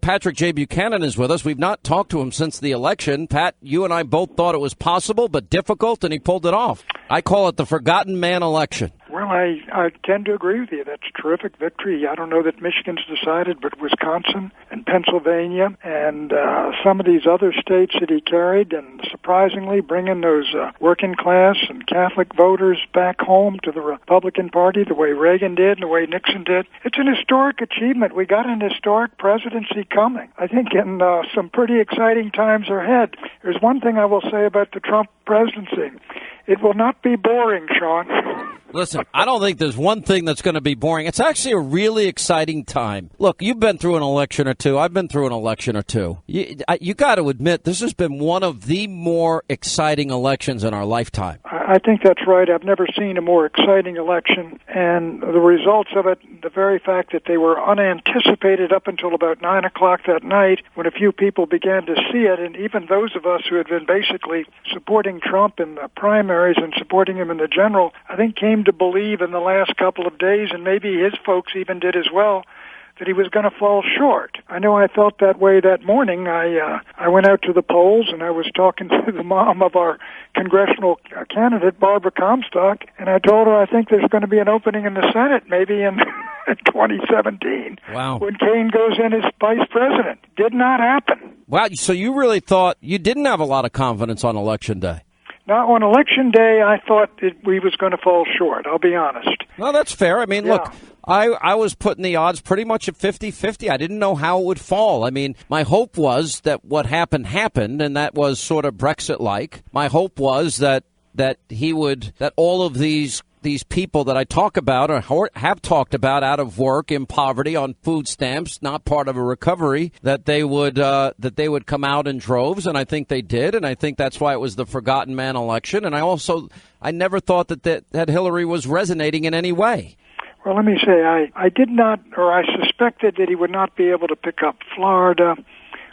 Patrick J. Buchanan is with us. We've not talked to him since the election. Pat, you and I both thought it was possible but difficult, and he pulled it off. I call it the forgotten man election. Well, I tend to agree with you. That's a terrific victory. I don't know that Michigan's decided, but Wisconsin and Pennsylvania and some of these other states that he carried, and surprisingly bringing those working class and Catholic voters back home to the Republican Party the way Reagan did and the way Nixon did. It's an historic achievement. We got an historic presidency coming. I think in some pretty exciting times are ahead. There's one thing I will say about the Trump presidency. It will not be boring, Sean. Listen, I don't think there's one thing that's going to be boring. It's actually a really exciting time. Look, you've been through an election or two. I've been through an election or two. You got to admit, this has been one of the more exciting elections in our lifetime. I think that's right. I've never seen a more exciting election. And the results of it, the very fact that they were unanticipated up until about 9 o'clock that night when a few people began to see it, and even those of us who had been basically supporting Trump in the primaries and supporting him in the general, I think came to believe in the last couple of days, and maybe his folks even did as well, that he was going to fall short. I know I felt that way that morning. I went out to the polls, and I was talking to the mom of our congressional candidate, Barbara Comstock, and I told her I think there's going to be an opening in the Senate maybe in 2017. Wow. When Kane goes in as vice president. Did not happen. Wow, so you really thought you didn't have a lot of confidence on Election Day? Now, on Election Day, I thought we was going to fall short, I'll be honest. Well, that's fair. I mean, Look, I was putting the odds pretty much at 50-50. I didn't know how it would fall. I mean, my hope was that what happened, and that was sort of Brexit-like. My hope was that all of these people that I talk about or have talked about out of work, in poverty, on food stamps, not part of a recovery, that they would come out in droves, and I think they did, and I think that's why it was the forgotten man election. And I never thought that Hillary was resonating in any way. Well, let me say, I did not, or I suspected that he would not be able to pick up Florida,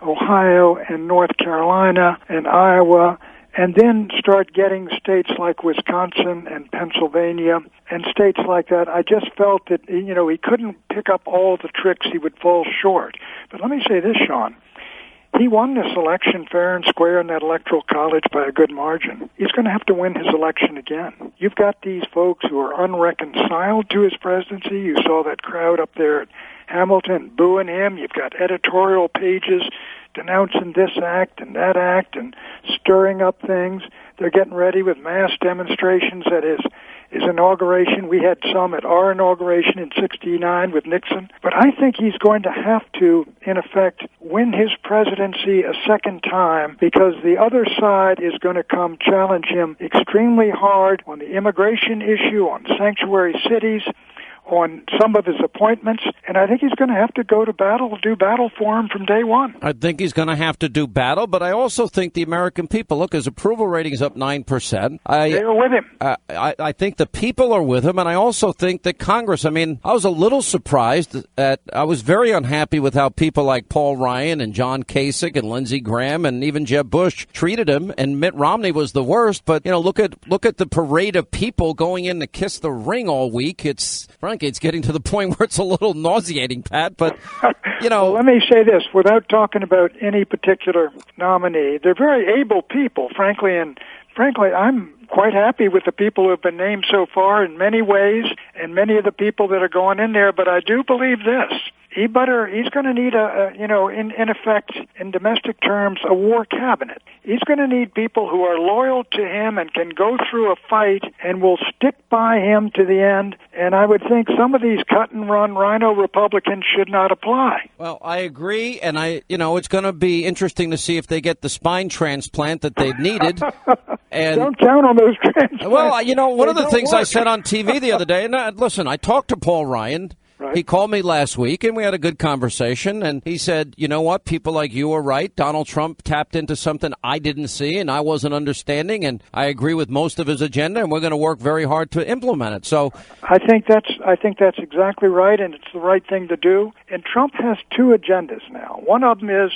Ohio, and North Carolina, and Iowa, and then start getting states like Wisconsin and Pennsylvania and states like that. I just felt that, he couldn't pick up all the tricks. He would fall short. But let me say this, Sean. He won this election fair and square in that electoral college by a good margin. He's going to have to win his election again. You've got these folks who are unreconciled to his presidency. You saw that crowd up there at Hamilton booing him. You've got editorial pages denouncing this act and that act and stirring up things. They're getting ready with mass demonstrations at his inauguration. We had some at our inauguration in '69 with Nixon. But I think he's going to have to, in effect, win his presidency a second time, because the other side is going to come challenge him extremely hard on the immigration issue, on sanctuary cities, on some of his appointments, and I think he's going to have to go to battle, do battle for him from day one. I think he's going to have to do battle, but I also think the American people, look, his approval rating is up 9%. They are with him. I think the people are with him, and I also think that Congress, I was a little surprised I was very unhappy with how people like Paul Ryan and John Kasich and Lindsey Graham and even Jeb Bush treated him, and Mitt Romney was the worst, but, look at the parade of people going in to kiss the ring all week. It's getting to the point where it's a little nauseating, Pat, but, Well, let me say this, without talking about any particular nominee. They're very able people, frankly, and I'm quite happy with the people who have been named so far in many ways, and many of the people that are going in there, but I do believe this. He's going to need in effect, in domestic terms, a war cabinet. He's going to need people who are loyal to him and can go through a fight and will stick by him to the end. And I would think some of these cut-and-run rhino Republicans should not apply. Well, I agree, and it's going to be interesting to see if they get the spine transplant that they've needed. And don't count on those transplants. Well, one of the things I said on TV the other day, and listen, I talked to Paul Ryan. Right. He called me last week, and we had a good conversation, and he said, you know what, people like you are right. Donald Trump tapped into something I didn't see and I wasn't understanding, and I agree with most of his agenda, and we're going to work very hard to implement it. So I think that's exactly right, and it's the right thing to do. And Trump has two agendas now. One of them is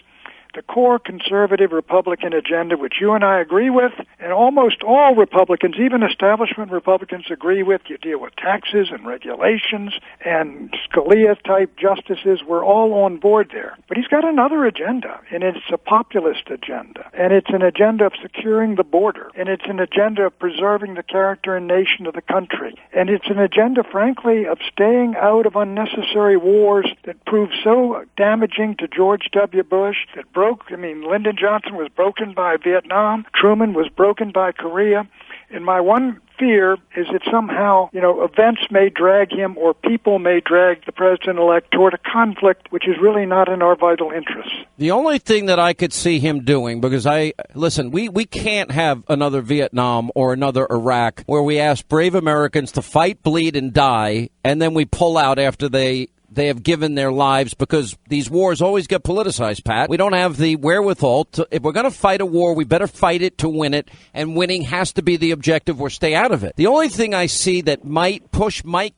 the core conservative Republican agenda, which you and I agree with, and almost all Republicans, even establishment Republicans, agree with. You deal with taxes and regulations and Scalia-type justices. We're all on board there. But he's got another agenda, and it's a populist agenda, and it's an agenda of securing the border, and it's an agenda of preserving the character and nation of the country, and it's an agenda, frankly, of staying out of unnecessary wars that proved so damaging to George W. Bush, that Lyndon Johnson was broken by Vietnam, Truman was broken by Korea, and my one fear is that somehow, events may drag him or people may drag the president-elect toward a conflict which is really not in our vital interests. The only thing that I could see him doing, because we can't have another Vietnam or another Iraq where we ask brave Americans to fight, bleed, and die, and then we pull out after they have given their lives, because these wars always get politicized, Pat. We don't have the wherewithal if we're going to fight a war, we better fight it to win it, and winning has to be the objective or stay out of it. The only thing I see that might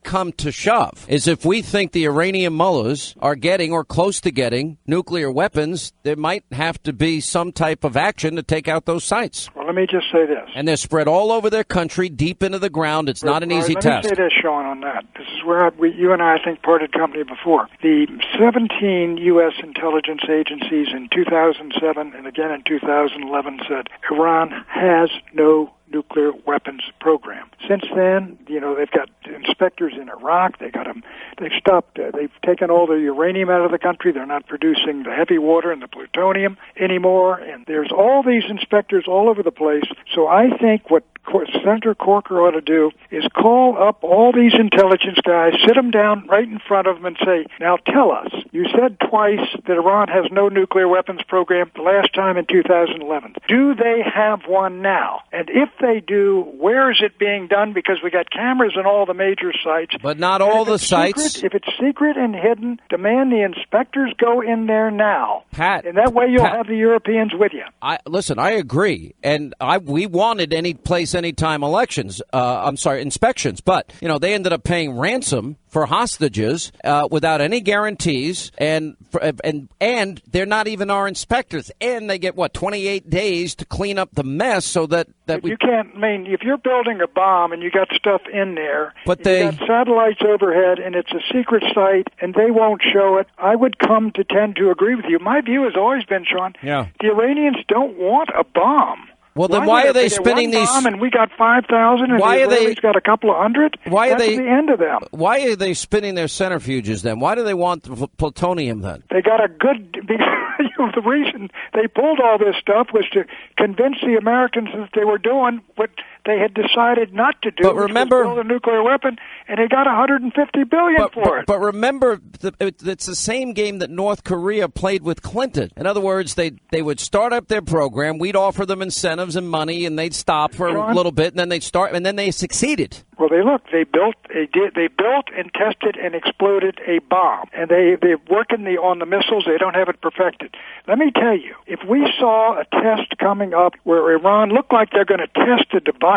come to shove is if we think the Iranian mullahs are getting or close to getting nuclear weapons, there might have to be some type of action to take out those sites. Well, let me just say this. And they're spread all over their country, deep into the ground. It's not an easy test. Let me say this, Sean, on that. This is where you and I think, parted company before. The 17 U.S. intelligence agencies in 2007 and again in 2011 said Iran has no nuclear weapons program. Since then, they've got inspectors in Iraq. They've stopped. They've taken all the uranium out of the country. They're not producing the heavy water and the plutonium anymore. And there's all these inspectors all over the place. So I think what Senator Corker ought to do is call up all these intelligence guys, sit them down right in front of them and say, now tell us, you said twice that Iran has no nuclear weapons program, the last time in 2011. Do they have one now? And if they do, where is it being done? Because we got cameras in all the major sites. But not all the sites. If it's secret and hidden, demand the inspectors go in there now. Pat. And that way you'll have the Europeans with you. I agree. And we wanted anytime inspections. But, they ended up paying ransom for hostages without any guarantees, and they're not even our inspectors, and they get 28 days to clean up the mess, so that you can't. If you're building a bomb and you got stuff in there, but you got satellites overhead, and it's a secret site, and they won't show it, I would come to tend to agree with you. My view has always been, Sean, the Iranians don't want a bomb. Well, then why are they spinning these? And we got 5,000, and why the Israelis got a couple of hundred. That's the end of them. Why are they spinning their centrifuges then? Why do they want the plutonium then? They got a good. The reason they pulled all this stuff was to convince the Americans that they were doing what they had decided not to do. But remember, which was build a nuclear weapon, and they got $150 billion for it. But remember, it's the same game that North Korea played with Clinton. In other words, they would start up their program, we'd offer them incentives and money, and they'd stop for a little bit, and then they'd start, and then they succeeded. Well, they built and tested and exploded a bomb, and they're working on the missiles. They don't have it perfected. Let me tell you, if we saw a test coming up where Iran looked like they're going to test a device,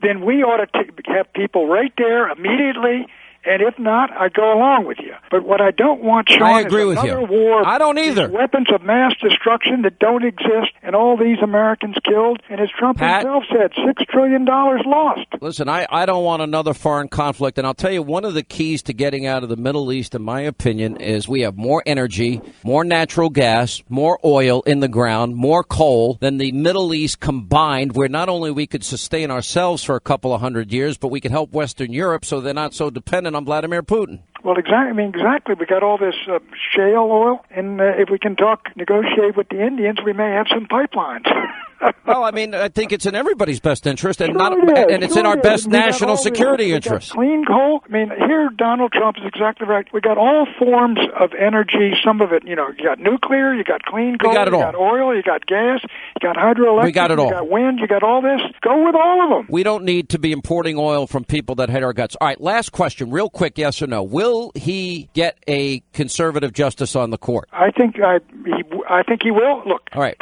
then we ought to have people right there immediately. And if not, I go along with you. But what I don't want, Sean, is another war. I don't either. Weapons of mass destruction that don't exist, and all these Americans killed. And as Trump himself said, $6 trillion lost. Listen, I don't want another foreign conflict. And I'll tell you, one of the keys to getting out of the Middle East, in my opinion, is we have more energy, more natural gas, more oil in the ground, more coal than the Middle East combined, where not only we could sustain ourselves for a couple of hundred years, but we could help Western Europe so they're not so dependent on Vladimir Putin. Well, exactly. We got all this shale oil, and if we can negotiate with the Indians, we may have some pipelines. Well, I think it's in everybody's best interest, and it's in our best national security interest. Clean coal. Here Donald Trump is exactly right. We got all forms of energy. Some of it, you got nuclear, you got clean coal, you got oil, you got gas, you got hydroelectric, we got it all. You got wind, you got all this. Go with all of them. We don't need to be importing oil from people that hate our guts. All right, last question, real quick, yes or no. Will he get a conservative justice on the court? I think he will. Look. All right.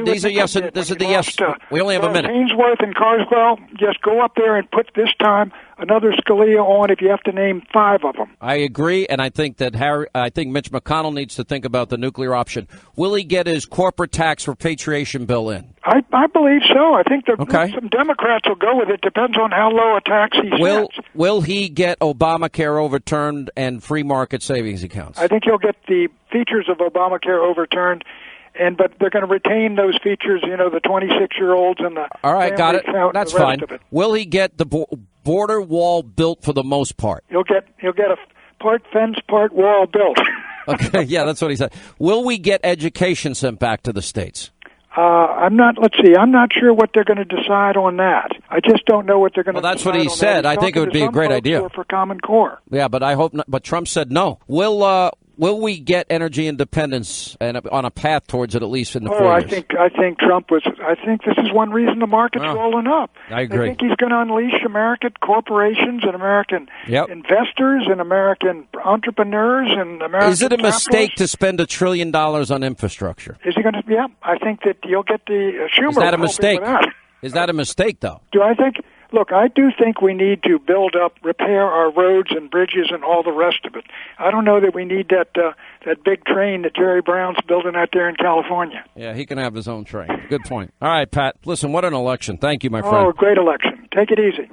These are yes. This is the yes. We only have a minute. Ainsworth and Carswell, just go up there and put this time another Scalia on if you have to name 5 of them. I agree, and I think that I think Mitch McConnell needs to think about the nuclear option. Will he get his corporate tax repatriation bill in? I believe so. I think Okay. some Democrats will go with it. Depends on how low a tax he sets. Will he get Obamacare overturned and free market savings accounts? I think he'll get the features of Obamacare overturned, but they're going to retain those features, the 26-year-olds and the all right, got it. count That's and the rest fine. of it. Will he get the border wall built for the most part? He'll get a part fence, part wall built. Okay, yeah, that's what he said. Will we get education sent back to the states? Let's see. I'm not sure what they're going to decide on that. I just don't know what they're going to decide. Well, that's what he said. I think it would be a great idea. For Common Core. Yeah, but I hope not. But Trump said no. Will we get energy independence and on a path towards it, at least in the 4 years? I think Trump was. I think this is one reason the market's rolling up. I agree. I think he's going to unleash American corporations and American investors and American entrepreneurs and American. Is it a mistake to spend $1 trillion on infrastructure? Is he going to? Yeah, I think that you'll get the Schumer. Is that a mistake? That. Is that a mistake, though? Do I think? Look, I do think we need to repair our roads and bridges and all the rest of it. I don't know that we need that big train that Jerry Brown's building out there in California. Yeah, he can have his own train. Good point. All right, Pat. Listen, what an election. Thank you, my friend. Oh, great election. Take it easy.